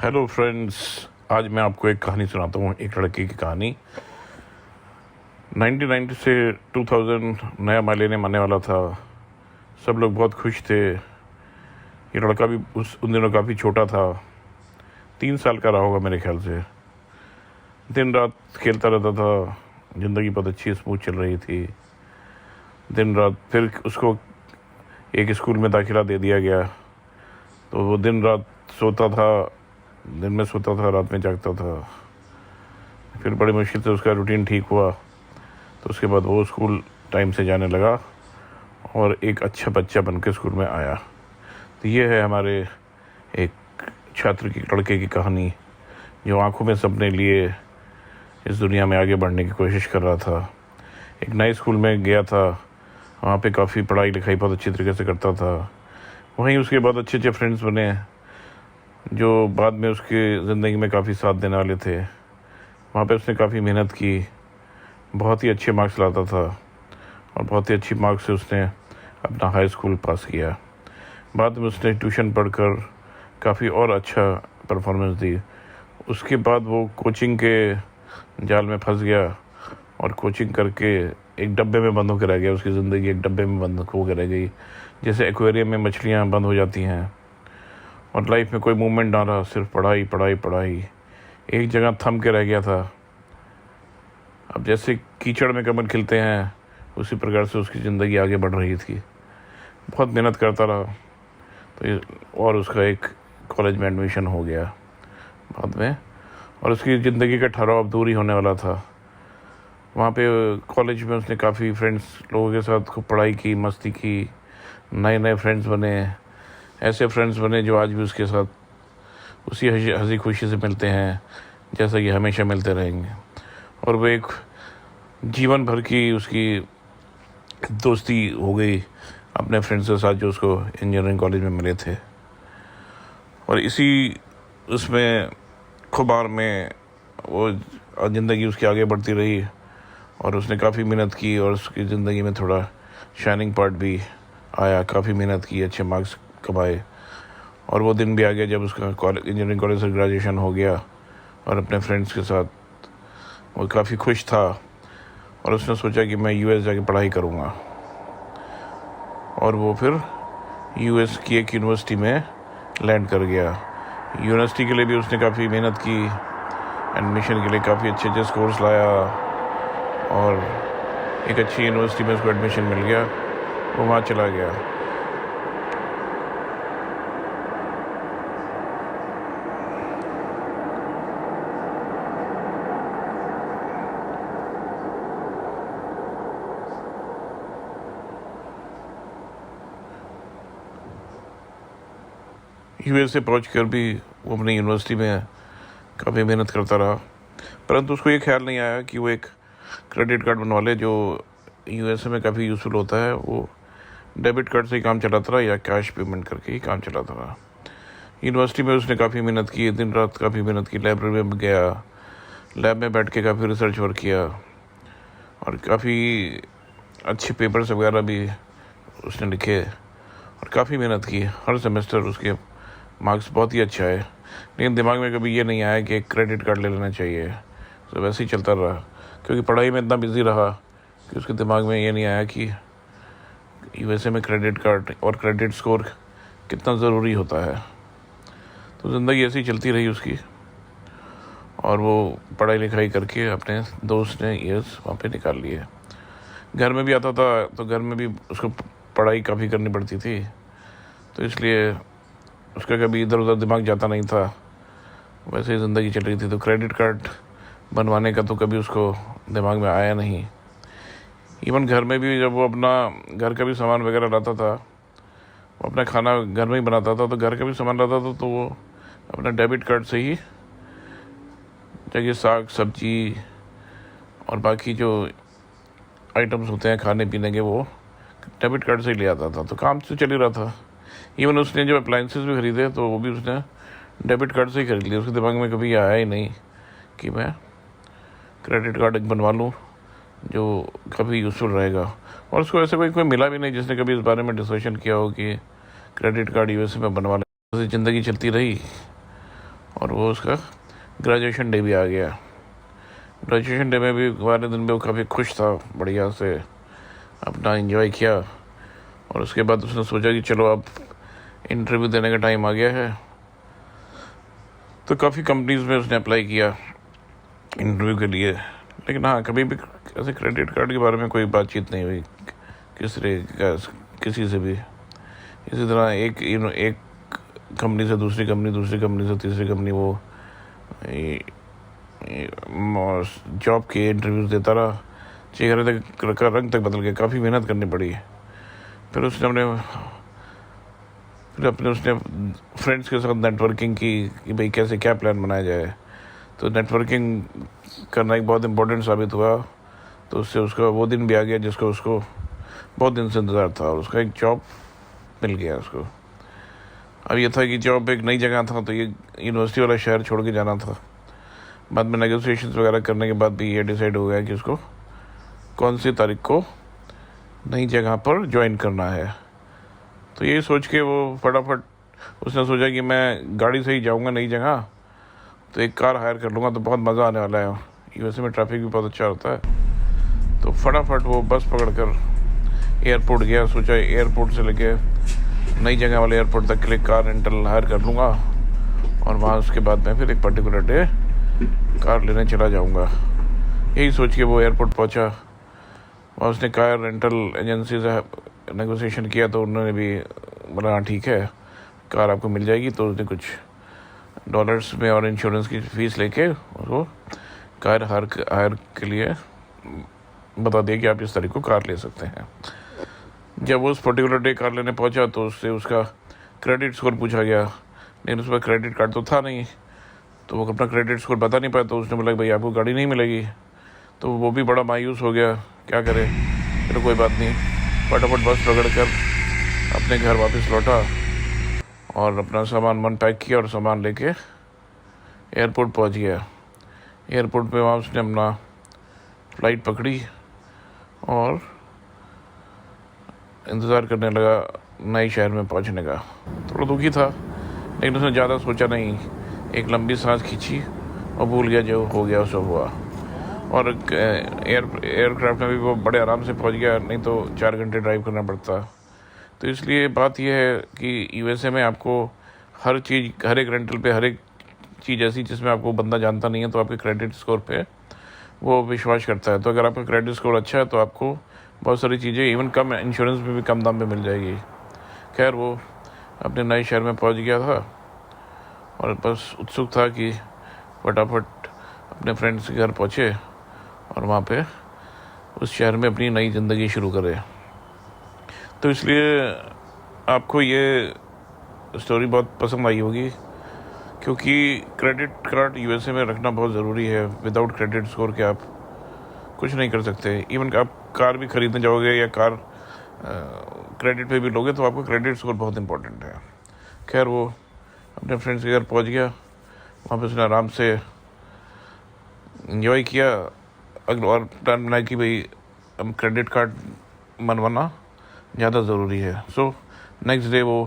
Hello friends, आज मैं आपको एक कहानी सुनाता हूँ। एक लड़के की कहानी। 1990 से 2000 नया माल लेने आने वाला था। सब लोग बहुत खुश थे। ये लड़का भी उन दिनों काफ़ी छोटा था, 3 साल का रहा होगा मेरे ख्याल से। दिन रात खेलता रहता था, ज़िंदगी बहुत अच्छी स्मूथ चल रही थी। दिन रात फिर उसको एक स्कूल में दाखिला दे दिया गया, तो वो दिन रात सोता था। दिन में सोता था, रात में जागता था। फिर बड़ी मुश्किल से उसका रूटीन ठीक हुआ, तो उसके बाद वो स्कूल टाइम से जाने लगा और एक अच्छा बच्चा बन के स्कूल में आया। तो ये है हमारे एक छात्र की लड़के की कहानी, जो आंखों में सपने लिए इस दुनिया में आगे बढ़ने की कोशिश कर रहा था। एक नए स्कूल में गया था, वहाँ पे काफ़ी पढ़ाई लिखाई बहुत अच्छी तरीके से करता था। वहीं उसके बाद अच्छे अच्छे फ्रेंड्स बने, जो बाद में उसके ज़िंदगी में काफ़ी साथ देने वाले थे। वहाँ पे उसने काफ़ी मेहनत की, बहुत ही अच्छे मार्क्स लाता था और बहुत ही अच्छी मार्क्स से उसने अपना हाई स्कूल पास किया। बाद में उसने ट्यूशन पढ़कर काफ़ी और अच्छा परफॉर्मेंस दी। उसके बाद वो कोचिंग के जाल में फंस गया और कोचिंग करके एक डब्बे में बंद होकर रह गया। उसकी ज़िंदगी एक डब्बे में बंद होकर रह गई, जैसे एक्वेरियम में मछलियाँ बंद हो जाती हैं। और लाइफ में कोई मूवमेंट ना रहा, सिर्फ पढ़ाई पढ़ाई पढ़ाई, एक जगह थम के रह गया था। अब जैसे कीचड़ में कमल खिलते हैं, उसी प्रकार से उसकी ज़िंदगी आगे बढ़ रही थी। बहुत मेहनत करता रहा, और उसका एक कॉलेज में एडमिशन हो गया बाद में, और उसकी ज़िंदगी का ठहराव अब दूर ही होने वाला था। वहाँ पे कॉलेज में उसने काफ़ी फ्रेंड्स लोगों के साथ खूब पढ़ाई की, मस्ती की, नए नए फ्रेंड्स बने। ऐसे फ्रेंड्स बने जो आज भी उसके साथ उसी हंसी खुशी से मिलते हैं जैसा कि हमेशा मिलते रहेंगे। और वो एक जीवन भर की उसकी दोस्ती हो गई अपने फ्रेंड्स के साथ, जो उसको इंजीनियरिंग कॉलेज में मिले थे। और इसी उसमें खुमार में वो ज़िंदगी उसकी आगे बढ़ती रही, और उसने काफ़ी मेहनत की और उसकी ज़िंदगी में थोड़ा शाइनिंग पार्ट भी आया। काफ़ी मेहनत की, अच्छे मार्क्स कमाए, और वो दिन भी आ गया जब उसका इंजीनियरिंग कॉलेज से ग्रेजुएशन हो गया। और अपने फ्रेंड्स के साथ वो काफ़ी खुश था, और उसने सोचा कि मैं यूएस जाके पढ़ाई करूँगा। और वो फिर यूएस की एक यूनिवर्सिटी में लैंड कर गया। यूनिवर्सिटी के लिए भी उसने काफ़ी मेहनत की, एडमिशन के लिए काफ़ी अच्छे अच्छे स्कोर्स लाया, और एक अच्छी यूनिवर्सिटी में उसको एडमिशन मिल गया। वो वहाँ चला गया। यूएस से पहुँच कर भी वो अपनी यूनिवर्सिटी में काफ़ी मेहनत करता रहा, परंतु उसको ये ख्याल नहीं आया कि वो एक क्रेडिट कार्ड बनवा ले, जो यूएसए में काफ़ी यूज़फुल होता है। वो डेबिट कार्ड से ही काम चलाता रहा या कैश पेमेंट करके ही काम चलाता रहा। यूनिवर्सिटी में उसने काफ़ी मेहनत की, दिन रात काफ़ी मेहनत की। लाइब्रेरी में गया, लैब में बैठ के काफ़ी रिसर्च वर्क किया, और काफ़ी अच्छे पेपर्स वगैरह भी उसने लिखे, और काफ़ी मेहनत की। हर सेमेस्टर उसके मार्क्स बहुत ही अच्छा है, लेकिन दिमाग में कभी ये नहीं आया कि एक क्रेडिट कार्ड ले लेना चाहिए। तो वैसे ही चलता रहा, क्योंकि पढ़ाई में इतना बिजी रहा कि उसके दिमाग में ये नहीं आया कि यूएसए में क्रेडिट कार्ड और क्रेडिट स्कोर कितना ज़रूरी होता है। तो ज़िंदगी ऐसी चलती रही उसकी, और वो पढ़ाई लिखाई करके अपने दोस्त ने ईयर्स वहाँ पे निकाल लिए। घर में भी आता था, तो घर में भी उसको पढ़ाई काफ़ी करनी पड़ती थी, तो इसलिए उसका कभी इधर उधर दिमाग जाता नहीं था। वैसे ही ज़िंदगी चल रही थी। तो क्रेडिट कार्ड बनवाने का तो कभी उसको दिमाग में आया नहीं। इवन घर में भी जब वो अपना घर का भी सामान वगैरह लाता था, वो अपना खाना घर में ही बनाता था, तो घर का भी सामान लाता था, तो वो अपना डेबिट कार्ड से ही जगह साग सब्जी और बाकी जो आइटम्स होते हैं खाने पीने के, वो डेबिट कार्ड से ही ले आता था। तो काम तो चल ही रहा था। इवन उसने जो अप्लाइंसेस भी खरीदे, तो वो भी उसने डेबिट कार्ड से ही खरीद लिया। उसके दिमाग में कभी आया ही नहीं कि मैं क्रेडिट कार्ड बनवा लूँ जो कभी यूज़फुल रहेगा। और उसको ऐसे कोई मिला भी नहीं जिसने कभी इस बारे में डिस्कशन किया हो कि क्रेडिट कार्ड यूएसए में बनवा ले। ज़िंदगी चलती रही, और वो उसका ग्रेजुएशन डे भी आ गया। ग्रेजुएशन डे में भी वाले दिन में वो काफ़ी खुश था, बढ़िया से अपना एंजॉय किया। और उसके बाद उसने सोचा कि चलो अब इंटरव्यू देने का टाइम आ गया है। तो काफ़ी कंपनीज़ में उसने अप्लाई किया इंटरव्यू के लिए, लेकिन हाँ, कभी भी ऐसे क्रेडिट कार्ड के बारे में कोई बातचीत नहीं हुई किसी से भी। इसी तरह एक कंपनी से दूसरी कंपनी, दूसरी कंपनी से तीसरी कंपनी वो जॉब के इंटरव्यूज़ देता रहा। चेहरे तक का रंग तक बदल गया, काफ़ी मेहनत करनी पड़ी। फिर उसने फ्रेंड्स के साथ नेटवर्किंग की कि भाई कैसे क्या प्लान बनाया जाए। तो नेटवर्किंग करना एक बहुत इम्पोर्टेंट साबित हुआ। तो उससे उसका वो दिन भी आ गया जिसको उसको बहुत दिन से इंतज़ार था, और उसका एक जॉब मिल गया उसको। अब ये था कि जॉब एक नई जगह था, तो ये यूनिवर्सिटी वाला शहर छोड़ के जाना था। बाद में नेगोशिएशंस वगैरह करने के बाद भी ये डिसाइड हो गया कि उसको कौन सी तारीख को नई जगह पर ज्वाइन करना है। तो ये सोच के वो फटाफट उसने सोचा कि मैं गाड़ी से ही जाऊंगा नई जगह, तो एक कार हायर कर लूँगा, तो बहुत मज़ा आने वाला है। यूएसए में ट्रैफिक भी बहुत अच्छा होता है। तो फटाफट वो बस पकड़कर एयरपोर्ट गया। सोचा एयरपोर्ट से लेके नई जगह वाले एयरपोर्ट तक के लिए कार रेंटल हायर कर लूँगा, और वहाँ उसके बाद मैं फिर एक पर्टिकुलर डे कार लेने चला जाऊँगा। यही सोच के वो एयरपोर्ट पहुँचा। वहाँ उसने कार रेंटल एजेंसी से नेगोशिएशन किया, तो उन्होंने भी बोला हाँ ठीक है, कार आपको मिल जाएगी। तो उसने कुछ डॉलर्स में और इंश्योरेंस की फ़ीस लेके उसको कार हायर के लिए बता दिया कि आप इस तारीख को कार ले सकते हैं। जब वो उस पर्टिकुलर डे कार लेने पहुंचा, तो उससे उसका क्रेडिट स्कोर पूछा गया, लेकिन उस पर क्रेडिट कार्ड तो था नहीं, तो वो अपना क्रेडिट स्कोर बता नहीं पाया। तो उसने बोला भाई आपको गाड़ी नहीं मिलेगी। तो वो भी बड़ा मायूस हो गया, क्या करे। फिर कोई बात नहीं, फटाफट बस पकड़ कर अपने घर वापस लौटा और अपना सामान पैक किया और सामान लेके एयरपोर्ट पहुंच गया। एयरपोर्ट पे वहाँ उसने अपना फ़्लाइट पकड़ी और इंतज़ार करने लगा नए शहर में पहुंचने का। थोड़ा दुखी था, लेकिन उसने ज़्यादा सोचा नहीं। एक लंबी सांस खींची और भूल गया, जो हो गया सो हुआ। और एयरक्राफ्ट में भी वो बड़े आराम से पहुंच गया, नहीं तो 4 घंटे ड्राइव करना पड़ता। तो इसलिए बात यह है कि यूएसए में आपको हर एक रेंटल पे हर एक चीज़ ऐसी जिसमें आपको बंदा जानता नहीं है, तो आपके क्रेडिट स्कोर पे वो विश्वास करता है। तो अगर आपका क्रेडिट स्कोर अच्छा है, तो आपको बहुत सारी चीज़ें इवन कम इंश्योरेंस में भी कम दाम में मिल जाएगी। खैर वो अपने नए शहर में पहुंच गया था और बस उत्सुक था कि फटाफट अपने फ्रेंड्स के घर पहुँचे और वहाँ पे उस शहर में अपनी नई ज़िंदगी शुरू करे। तो इसलिए आपको ये स्टोरी बहुत पसंद आई होगी, क्योंकि क्रेडिट कार्ड यूएसए में रखना बहुत ज़रूरी है। विदाउट क्रेडिट स्कोर के आप कुछ नहीं कर सकते। इवन आप कार भी खरीदने जाओगे या कार क्रेडिट पे भी लोगे, तो आपका क्रेडिट स्कोर बहुत इंपॉर्टेंट है। खैर वो अपने फ्रेंड्स के घर पहुंच गया, वहाँ पे उसने आराम से एंजॉय किया। और प्लान बनाया कि भाई अब क्रेडिट कार्ड बनवाना ज़्यादा ज़रूरी है। सो नेक्स्ट डे वो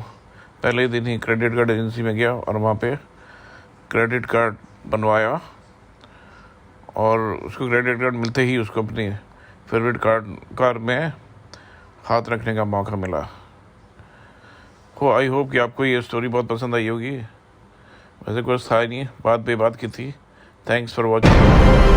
पहले दिन ही क्रेडिट कार्ड एजेंसी में गया और वहाँ पे क्रेडिट कार्ड बनवाया, और उसको क्रेडिट कार्ड मिलते ही उसको अपनी फेवरेट कार में हाथ रखने का मौका मिला। आई होप कि आपको ये स्टोरी बहुत पसंद आई होगी। वैसे कुछ था ही नहीं, बात की थी। Thanks for watching.